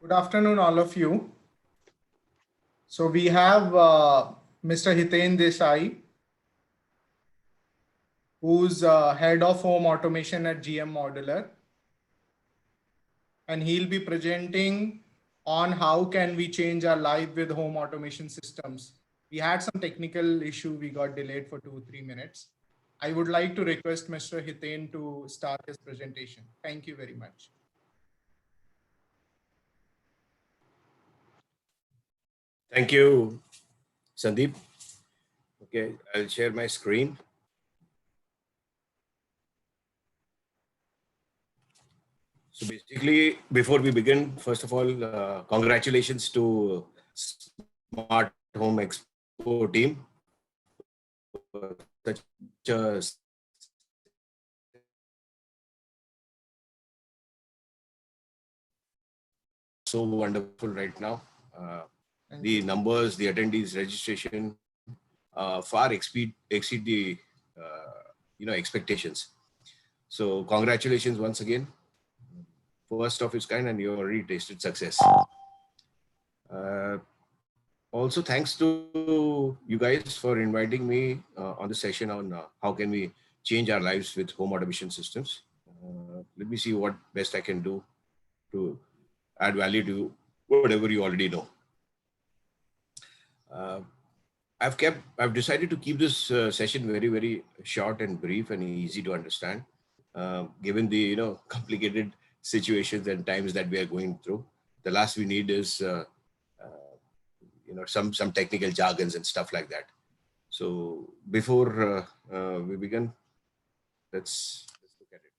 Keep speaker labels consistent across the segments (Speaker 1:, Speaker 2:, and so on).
Speaker 1: Good afternoon, all of you. So we have Mr. Hiten Desai, who's head of home automation at GM Modular, and he'll be presenting on how can we change our life with home automation systems. We had some technical issue; we got delayed for 2-3 minutes. I would like to request Mr. Hiten to start his presentation. Thank you very much.
Speaker 2: Thank you, Sandeep. Okay, I'll share my screen. So basically, before we begin, first of all, congratulations to Smart Home Expo team. Such a so wonderful right now. The numbers, the attendees registration far exceed the expectations. So congratulations once again. First of its kind, and you already tasted success. Also, thanks to you guys for inviting me on the session on how can we change our lives with home automation systems. Let me see what best I can do to add value to whatever you already know. I've decided to keep this session very, very short and brief and easy to understand, given the complicated situations and times that we are going through. The last we need is some technical jargons and stuff like that. So before we begin, let's look at it.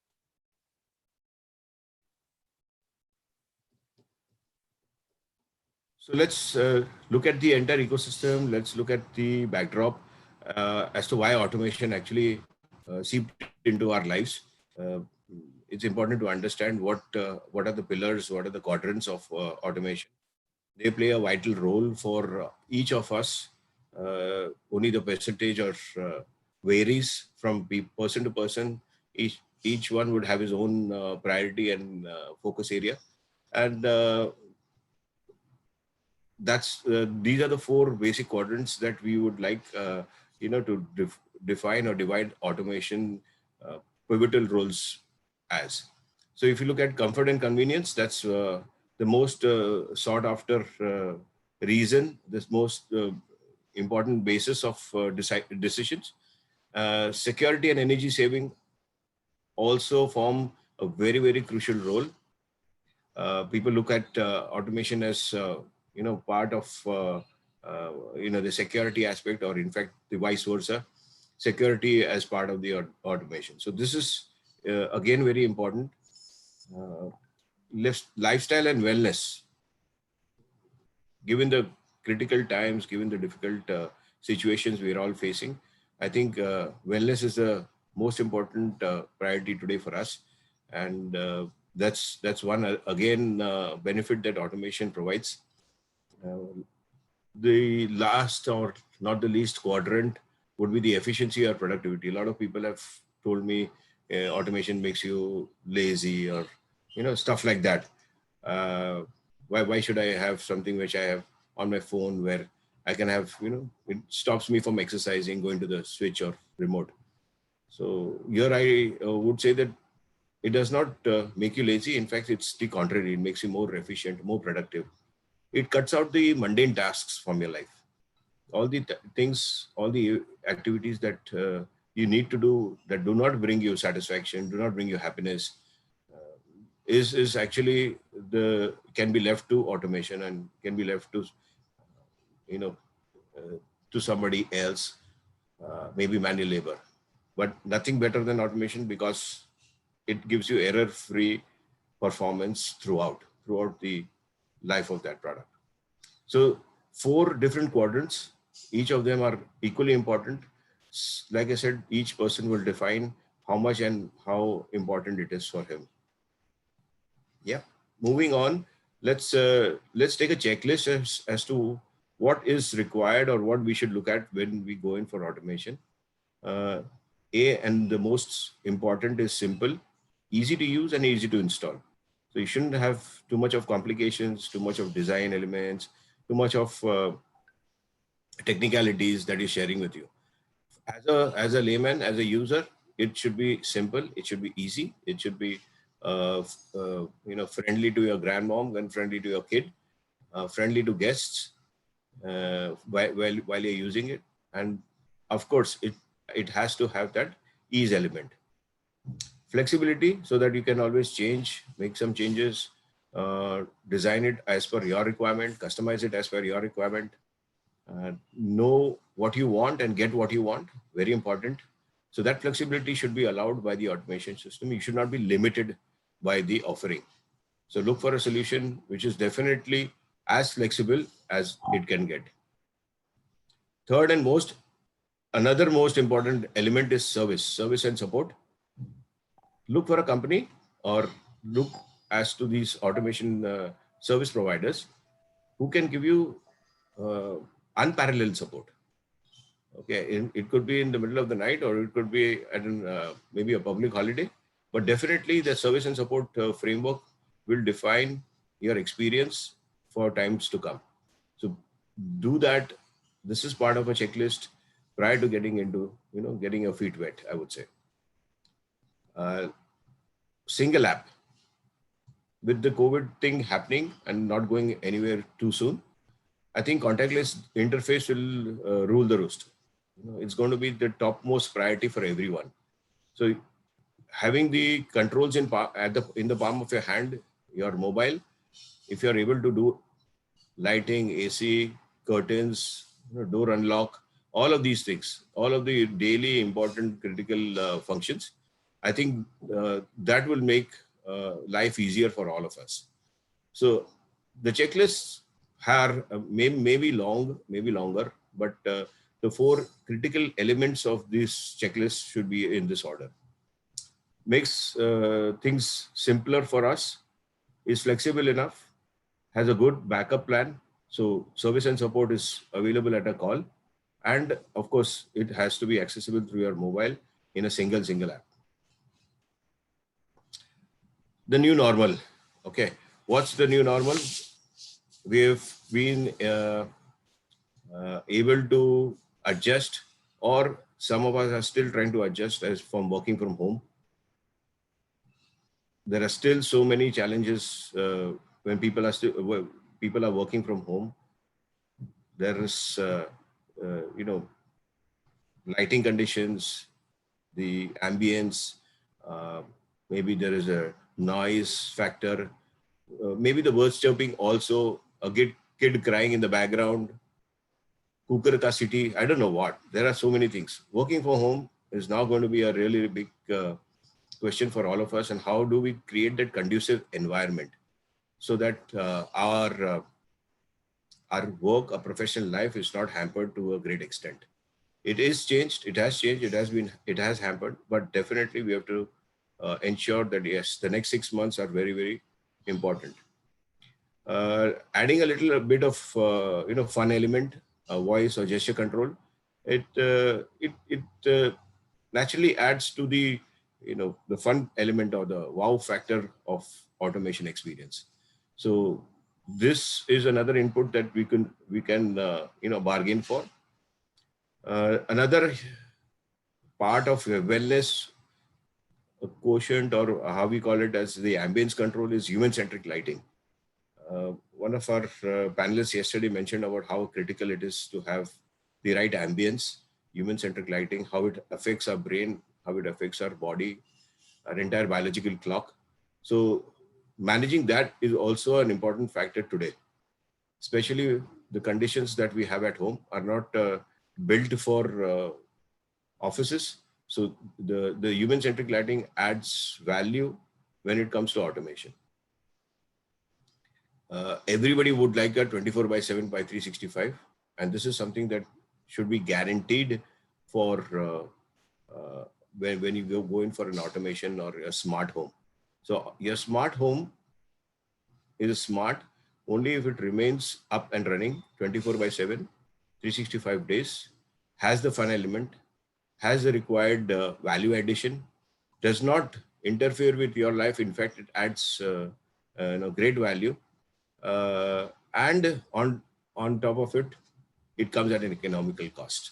Speaker 2: So let's look at the entire ecosystem. Let's look at the backdrop as to why automation actually seeped into our lives. It's important to understand what are the pillars, what are the quadrants of automation. They play a vital role for each of us. Only the percentage or varies from person to person. Each one would have his own priority and focus area, and these are the four basic quadrants that we would like to define or divide automation pivotal roles as. So if you look at comfort and convenience, that's the most sought after reason, this most important basis of decisions. Security and energy saving also form a very, very crucial role. People look at automation as part of the security aspect, or in fact the vice versa, security as part of the automation. So this is again very important. Lifestyle and wellness, given the critical times, given the difficult situations we are all facing, I think wellness is the most important priority today for us, and that's one again benefit that automation provides. The last or not the least quadrant would be the efficiency or productivity. A lot of people have told me automation makes you lazy, or stuff like that. Why should I have something which I have on my phone where I can have, it stops me from exercising, going to the switch or remote. So here I would say that it does not make you lazy. In fact, it's the contrary. It makes you more efficient, more productive. It cuts out the mundane tasks from your life. All the things, all the activities that you need to do that do not bring you satisfaction, do not bring you happiness, is actually can be left to automation and can be left to to somebody else, maybe manual labor, but nothing better than automation, because it gives you error-free performance throughout the life of that product. So 4 different quadrants, each of them are equally important. Like I said, each person will define how much and how important it is for him. Yeah. Moving on, let's take a checklist as to what is required or what we should look at when we go in for automation. And the most important is simple, easy to use and easy to install. So you shouldn't have too much of complications, too much of design elements, too much of technicalities that you're sharing with you. As a layman, as a user, it should be simple. It should be easy. It should be friendly to your grandmom and friendly to your kid, friendly to guests while you're using it. And of course, it has to have that ease element. Flexibility, so that you can always change, make some changes, design it as per your requirement, customize it as per your requirement, know what you want and get what you want. Very important. So that flexibility should be allowed by the automation system. You should not be limited by the offering. So look for a solution which is definitely as flexible as it can get. Third and another most important element is service and support. Look for a company or look as to these automation service providers who can give you unparalleled support. Okay, it could be in the middle of the night, or it could be at maybe a public holiday, but definitely the service and support framework will define your experience for times to come. So do that. This is part of a checklist prior to getting into, getting your feet wet, I would say. Single app. With the COVID thing happening and not going anywhere too soon, I think contactless interface will rule the roost. It's going to be the topmost priority for everyone. So having the controls in the palm of your hand, your mobile, if you're able to do lighting, AC, curtains, door unlock, all of these things, all of the daily important critical functions, I think that will make life easier for all of us. So the checklists are maybe longer, but the 4 critical elements of this checklist should be in this order. Makes things simpler for us, is flexible enough, has a good backup plan. So service and support is available at a call. And of course, it has to be accessible through your mobile in a single app. The new normal. Okay. What's the new normal? We've been able to adjust, or some of us are still trying to adjust as from working from home. There are still so many challenges when people are working from home. There is, lighting conditions, the ambience, maybe there is a noise factor, maybe the birds chirping also, a kid crying in the background, cooker ka city, I don't know what. There are so many things. Working from home is now going to be a really big question for all of us. And how do we create that conducive environment so that our work, our professional life is not hampered to a great extent? It is changed. It has changed. It has hampered, but definitely we have to ensure that yes, the next 6 months are very, very important. Adding a little bit of fun element, voice or gesture control, it naturally adds to the the fun element or the wow factor of automation experience. So this is another input that we can bargain for. Another part of wellness quotient, or how we call it as the ambience control, is human-centric lighting. One of our panelists yesterday mentioned about how critical it is to have the right ambience, human-centric lighting, how it affects our brain, how it affects our body, our entire biological clock. So managing that is also an important factor today, especially the conditions that we have at home are not built for offices. So the human-centric lighting adds value when it comes to automation. Everybody would like a 24/7 by 365. And this is something that should be guaranteed for when you go in for an automation or a smart home. So your smart home is smart only if it remains up and running 24/7, 365 days, has the fun element, has the required value addition, does not interfere with your life. In fact, it adds great value. And on top of it, it comes at an economical cost.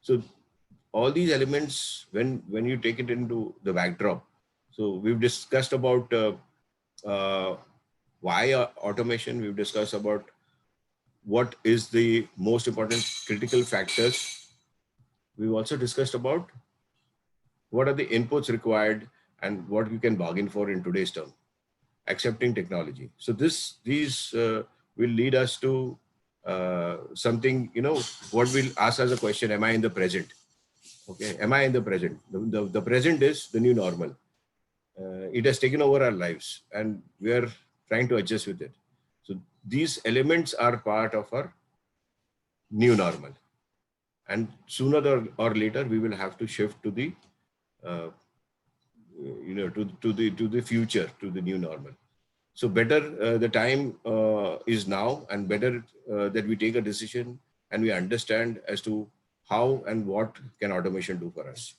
Speaker 2: So all these elements, when you take it into the backdrop, so we've discussed about why automation. We've discussed about what is the most important critical factors. We've also discussed about what are the inputs required and what you can bargain for in today's term, accepting technology. So these will lead us to something, what we'll ask as a question: am I in the present? Okay, am I in the present? The present is the new normal. It has taken over our lives and we are trying to adjust with it. So these elements are part of our new normal. And sooner or later, we will have to shift to the, to the future, to the new normal. So better the time is now, and better that we take a decision and we understand as to how and what can automation do for us.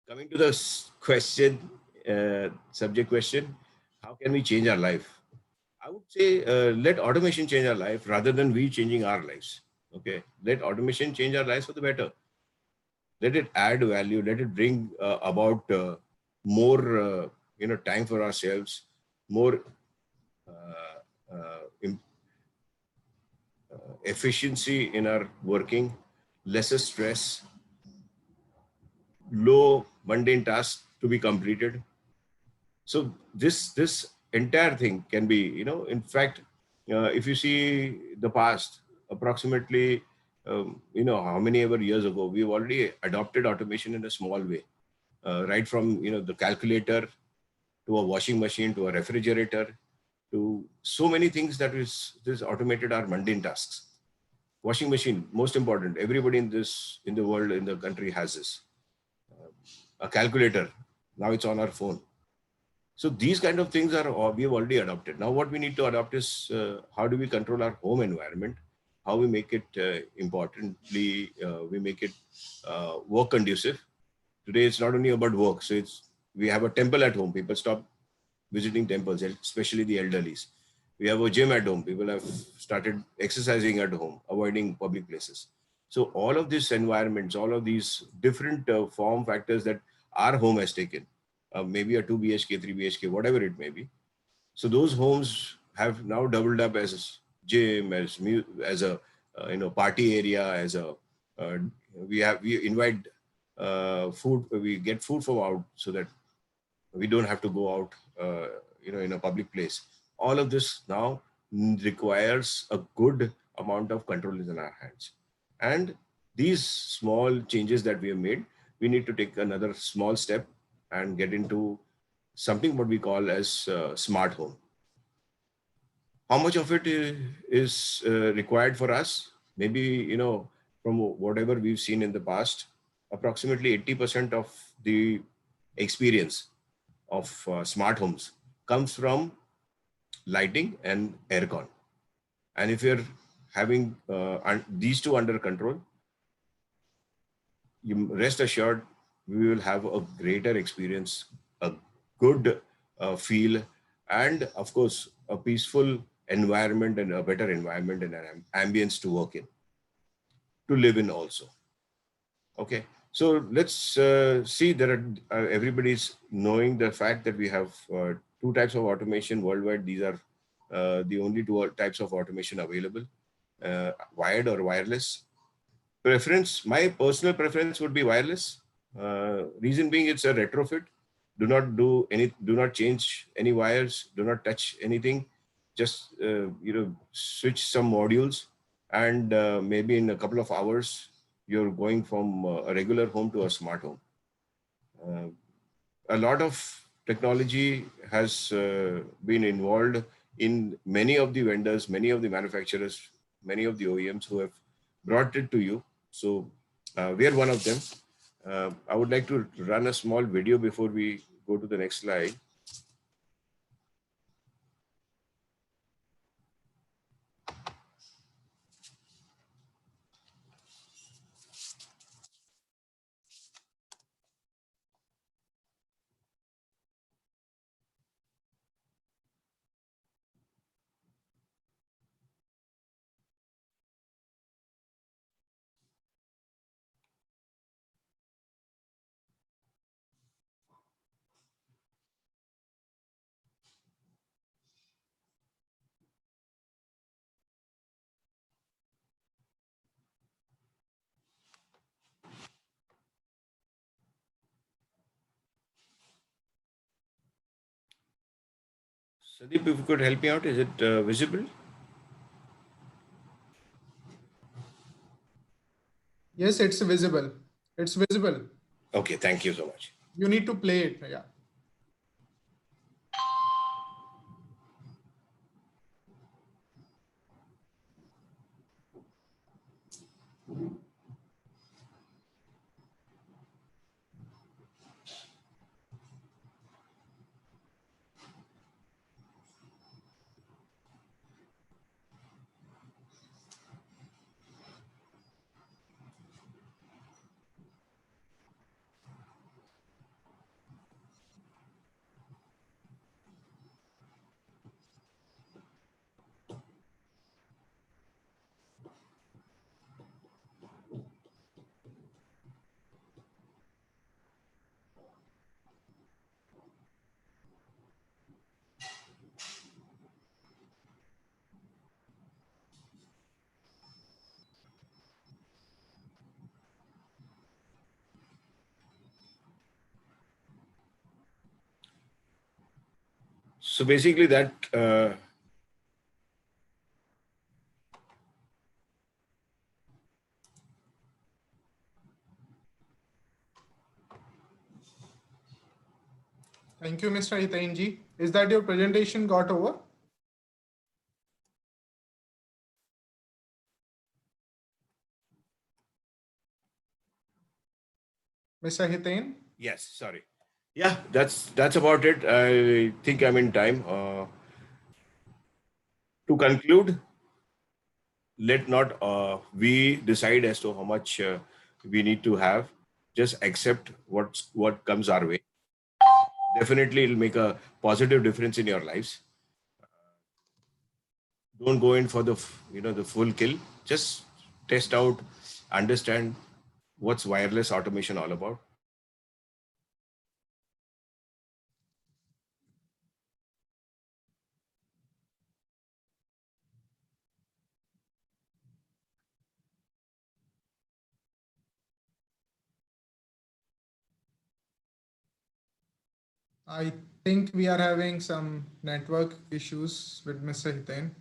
Speaker 2: Coming to the question, subject question, how can we change our life? I would say let automation change our life rather than we changing our lives. Okay, let automation change our lives for the better. Let it add value. Let it bring about more, time for ourselves, more efficiency in our working, lesser stress, low mundane tasks to be completed. So this entire thing can be, in fact, if you see the past, approximately, how many ever years ago, we've already adopted automation in a small way, right from, the calculator to a washing machine to a refrigerator to so many things that is this automated our mundane tasks. Washing machine, most important. Everybody in the world, in the country has this. A calculator, now it's on our phone. So these kind of things we have already adopted. Now what we need to adopt is how do we control our home environment, how we make it importantly, we make it work conducive. Today it's not only about work. So we have a temple at home. People stop visiting temples, especially the elderlies. We have a gym at home. People have started exercising at home, avoiding public places. So all of these environments, all of these different form factors that our home has taken, maybe a 2 BHK, 3 BHK, whatever it may be. So those homes have now doubled up as gym, as a party area, as a we invite food, we get food from out so that we don't have to go out, in a public place. All of this now requires a good amount of control in our hands. And these small changes that we have made, we need to take another small step and get into something what we call as smart home. How much of it is required for us? Maybe, from whatever we've seen in the past, approximately 80% of the experience of smart homes comes from lighting and aircon. And if you're having these two under control, you rest assured we will have a greater experience, a good feel, and of course, a peaceful environment and a better environment and an ambience to work in, to live in also. Okay. So let's see, there are everybody's knowing the fact that we have two types of automation worldwide. These are the only two types of automation available, wired or wireless. Preference, my personal preference would be wireless. Reason being, it's a retrofit. Do not change any wires. Do not touch anything. Just switch some modules, and maybe in a couple of hours, you're going from a regular home to a smart home. A lot of technology has been involved in many of the vendors, many of the manufacturers, many of the OEMs who have brought it to you. So we are one of them. I would like to run a small video before we go to the next slide. Sandeep, if you could help me out, is it visible?
Speaker 1: Yes, it's visible. It's visible.
Speaker 2: Okay, thank you so much.
Speaker 1: You need to play it. Yeah.
Speaker 2: So basically that
Speaker 1: Thank you, Mr. Hitainji. Is that your presentation got over? Mr. Hitain?
Speaker 2: yes, sorry. Yeah, that's about it. I think I'm in time. To conclude, let not we decide as to how much we need to have. Just accept what comes our way. Definitely, it'll make a positive difference in your lives. Don't go in for the full kill. Just test out, understand what's wireless automation all about.
Speaker 1: I think we are having some network issues with Mr. Hitain.